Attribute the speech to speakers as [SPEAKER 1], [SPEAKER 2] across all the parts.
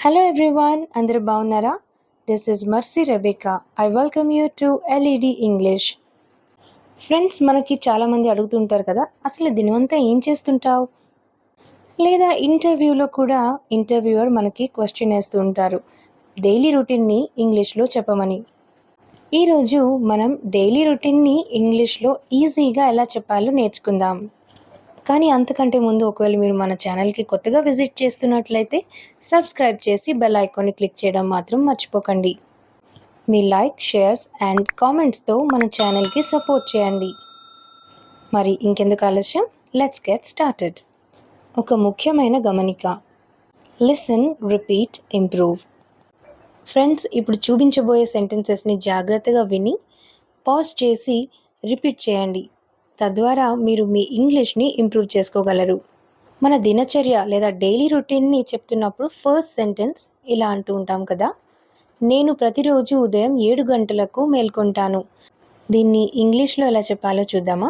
[SPEAKER 1] Hello everyone, అందరూ బాగున్నారా? This is Mercy Rebecca. I welcome you to LED English. Friends, మనకి చాలామంది అడుగుతుంటారు కదా, అసలు దినమంతా ఏం చేస్తుంటావు? లేదా ఇంటర్వ్యూలో కూడా ఇంటర్వ్యూవర్ మనకి క్వశ్చన్ వేస్తూ ఉంటారు, డైలీ రొటీన్ని ఇంగ్లీష్లో చెప్పమని. ఈరోజు మనం డైలీ రొటీన్ని ఇంగ్లీష్లో ఈజీగా ఎలా చెప్పాలో నేర్చుకుందాం. కానీ అంతకంటే ముందు ఒకవేళ మీరు మన ఛానల్కి కొత్తగా విజిట్ చేస్తున్నట్లయితే సబ్స్క్రైబ్ చేసి బెల్ ఐకాన్ని క్లిక్ చేయడం మాత్రం మర్చిపోకండి. మీ లైక్, షేర్స్ అండ్ కామెంట్స్తో మన ఛానల్కి సపోర్ట్ చేయండి. మరి ఇంకెందుకు ఆలస్యం, లెట్స్ గెట్ స్టార్టెడ్. ఒక ముఖ్యమైన గమనిక, లిసన్, రిపీట్, ఇంప్రూవ్. ఫ్రెండ్స్, ఇప్పుడు చూపించబోయే సెంటెన్సెస్ని జాగ్రత్తగా విని పాజ్ చేసి రిపీట్ చేయండి. తద్వారా మీరు మీ ఇంగ్లీష్ని ఇంప్రూవ్ చేసుకోగలరు. మన దినచర్య లేదా డైలీ రొటీన్ని చెప్తున్నప్పుడు ఫస్ట్ సెంటెన్స్ ఇలా అంటూ ఉంటాం కదా, నేను ప్రతిరోజు ఉదయం 7 గంటలకు మేల్కొంటాను. దీన్ని ఇంగ్లీష్లో ఎలా చెప్పాలో చూద్దామా?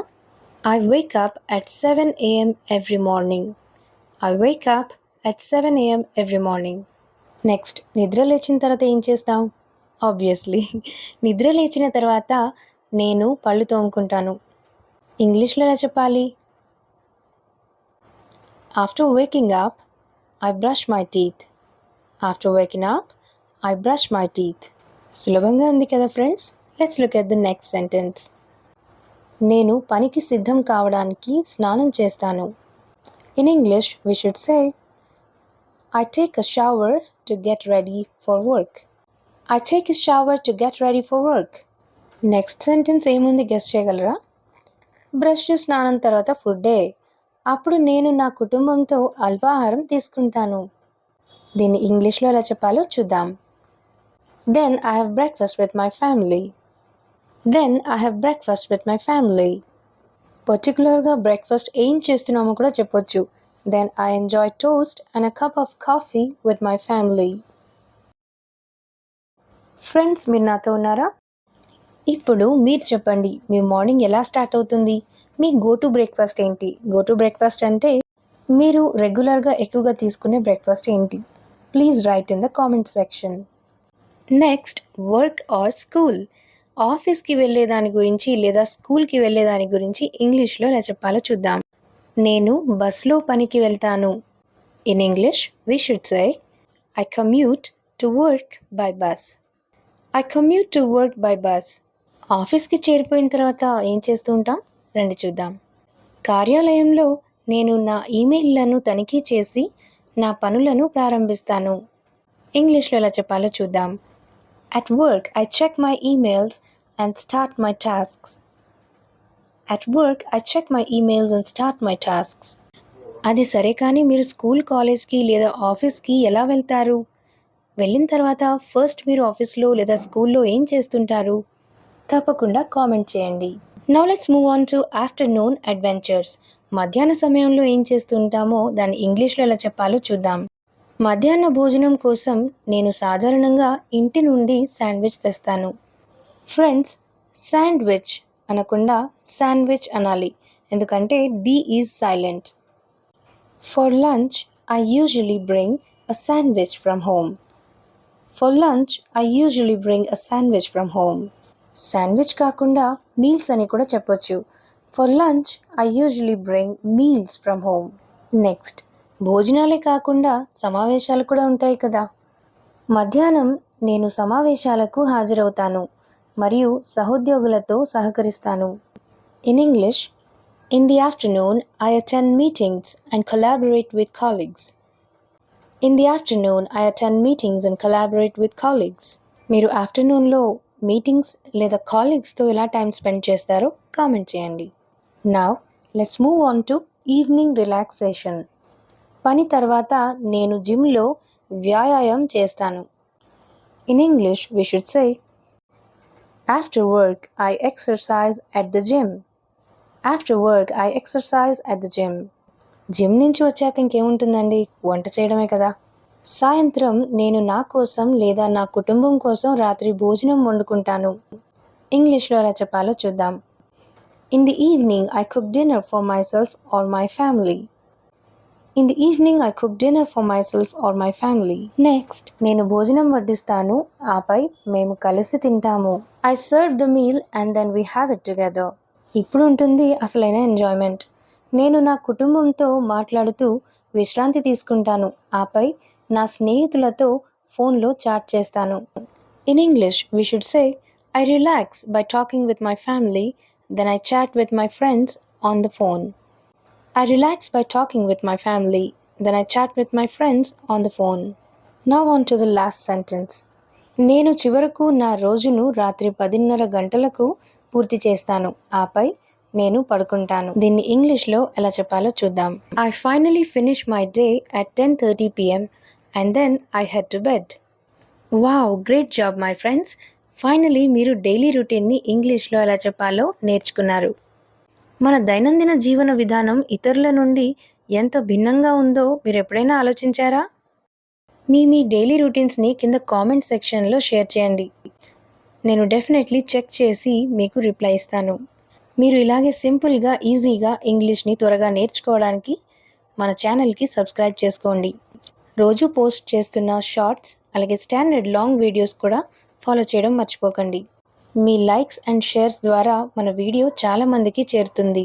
[SPEAKER 1] I Wake up at 7 AM every morning. I Wake up at 7 AM every morning. Next, నిద్ర లేచిన తర్వాత ఏం చేస్తాం? ఆబ్వియస్లీ నిద్ర లేచిన తర్వాత నేను పళ్ళు తోముకుంటాను. ఇంగ్లీష్లో ఎలా చెప్పాలి? After waking up I brush my teeth. After waking up I brush my teeth. సులభంగా ఉంది కదా friends? Let's look at the next sentence. నేను పనికి సిద్ధం కావడానికి స్నానం చేస్తాను. In English we should say I take a shower to get ready for work. I take a shower to get ready for work. Next sentence ఏముంది guess చేయగలరా? Brush, స్నానం తర్వాత ఫుడ్డే. అప్పుడు నేను నా కుటుంబంతో అల్పాహారం తీసుకుంటాను. దీన్ని ఇంగ్లీష్లో ఎలా చెప్పాలో చూద్దాం. Then I have breakfast with my family. Then I have breakfast with my family. పర్టికులర్గా బ్రేక్ఫాస్ట్ ఏం చేస్తున్నామో కూడా చెప్పొచ్చు. Then I enjoy toast and a cup of coffee with my family. Friends, మీరు నాతో ఉన్నారా? ఇప్పుడు మీరు చెప్పండి, మీ మార్నింగ్ ఎలా స్టార్ట్ అవుతుంది? మీ గో టు బ్రేక్ఫాస్ట్ ఏంటి? గో టు బ్రేక్ఫాస్ట్ అంటే మీరు రెగ్యులర్గా ఎక్కువగా తీసుకునే బ్రేక్ఫాస్ట్ ఏంటి? Please right in the comment section. Next, work or school. ఆఫీస్కి వెళ్ళేదాని గురించి లేదా స్కూల్కి వెళ్ళేదాని గురించి ఇంగ్లీష్లో ఎలా చెప్పాలో చూద్దాం. నేను బస్లో పనికి వెళ్తాను. In English we should say I commute to work by bus. I commute to work by bus. ఆఫీస్కి చేరిపోయిన తర్వాత ఏం చేస్తూ ఉంటాం? రండి చూద్దాం. కార్యాలయంలో నేను నా ఈమెయిల్లను తనిఖీ చేసి నా పనులను ప్రారంభిస్తాను. ఇంగ్లీష్లో ఎలా చెప్పాలో చూద్దాం. At work I check my emails and start my tasks. At work I check my emails and start my tasks. అది సరే, కానీ మీరు స్కూల్, కాలేజ్కి లేదా ఆఫీస్కి ఎలా వెళ్తారు? వెళ్ళిన తర్వాత ఫస్ట్ మీరు ఆఫీస్లో లేదా స్కూల్లో ఏం చేస్తుంటారు? తప్పకుండా కామెంట్ చేయండి. Now let's move on to afternoon adventures. మధ్యాహ్న సమయంలో ఏం చేస్తుంటామో దాన్ని ఇంగ్లీష్లో ఎలా చెప్పాలో చూద్దాం. మధ్యాహ్న భోజనం కోసం నేను సాధారణంగా ఇంటి నుండి శాండ్విచ్ తెస్తాను. ఫ్రెండ్స్, శాండ్విచ్ అనకుండా శాండ్విచ్ అనాలి, ఎందుకంటే d is silent. For lunch I usually bring a sandwich from home. For lunch I usually bring a sandwich from home. Sandwich కాకుండా మీల్స్ అని కూడా చెప్పొచ్చు. For lunch I usually bring meals from home. Next, భోజనాలే కాకుండా సమావేశాలు కూడా ఉంటాయి కదా. మధ్యాహ్నం నేను సమావేశాలకు హాజరవుతాను మరియు సహోద్యోగులతో సహకరిస్తాను. In English, in the afternoon I attend meetings and collaborate with colleagues. In the afternoon I attend meetings and collaborate with colleagues. మీరు ఆఫ్టర్నూన్లో మీటింగ్స్ లేదా కాలీగ్స్తో ఎలా టైం స్పెండ్ చేస్తారో కామెంట్ చేయండి. Now let's move on to evening relaxation. పని తర్వాత నేను జిమ్లో వ్యాయామం చేస్తాను. In English we should say after work I exercise at the gym. After work I exercise at the gym. Gym నుంచి వచ్చాక ఇంకేముంటుందండి? వంట చేయడమే కదా. సాయంత్రం నేను నా కోసం లేదా నా కుటుంబం కోసం రాత్రి భోజనం వండుకుంటాను. ఇంగ్లీష్లో ఎలా చెప్పాలో చూద్దాం. In the evening I cook dinner for myself or my family. In the evening, I cook dinner for myself or my family. Next, నేను భోజనం వడ్డిస్తాను, ఆపై మేము కలిసి తింటాము. I serve the meal and then we have it together. ఇప్పుడు ఉంటుంది అసలైన enjoyment. నేను నా కుటుంబంతో మాట్లాడుతూ విశ్రాంతి తీసుకుంటాను, ఆపై నా స్నేహితులతో ఫోన్లో చాట్ చేస్తాను. In English, we should say, I relax by talking with my family, then I chat with my friends on the phone. I relax by talking with my family, then I chat with my friends on the phone. Now on to the last sentence. నేను చివరకు నా రోజును రాత్రి 10:30 గంటలకు పూర్తి చేస్తాను, ఆపై నేను పడుకుంటాను. దీన్ని ఇంగ్లీష్లో ఎలా చెప్పాలో చూద్దాం. I finally finish my day at 10:30 p.m. and then I head to bed. Wow, great job my friends. Finally మీరు డైలీ రొటీన్ని ఇంగ్లీష్లో ఎలా చెప్పాలో నేర్చుకున్నారు. మన దైనందిన జీవన విధానం ఇతరుల నుండి ఎంత భిన్నంగా ఉందో మీరు ఎప్పుడైనా ఆలోచించారా? మీ డైలీ రొటీన్స్ని కింద కామెంట్ సెక్షన్లో షేర్ చేయండి. నేను డెఫినెట్లీ చెక్ చేసి మీకు రిప్లై ఇస్తాను. మీరు ఇలాగే సింపుల్గా ఈజీగా ఇంగ్లీష్ని త్వరగా నేర్చుకోవడానికి మన ఛానల్కి సబ్స్క్రైబ్ చేసుకోండి. రోజు పోస్ట్ చేస్తున్న షార్ట్స్ అలాగే స్టాండర్డ్ లాంగ్ వీడియోస్ కూడా ఫాలో చేయడం మర్చిపోకండి. మీ లైక్స్ అండ్ షేర్స్ ద్వారా మన వీడియో చాలామందికి చేరుతుంది.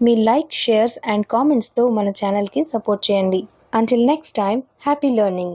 [SPEAKER 1] మీ లైక్, షేర్స్ అండ్ కామెంట్స్తో మన ఛానల్కి సపోర్ట్ చేయండి. Until next time, happy learning.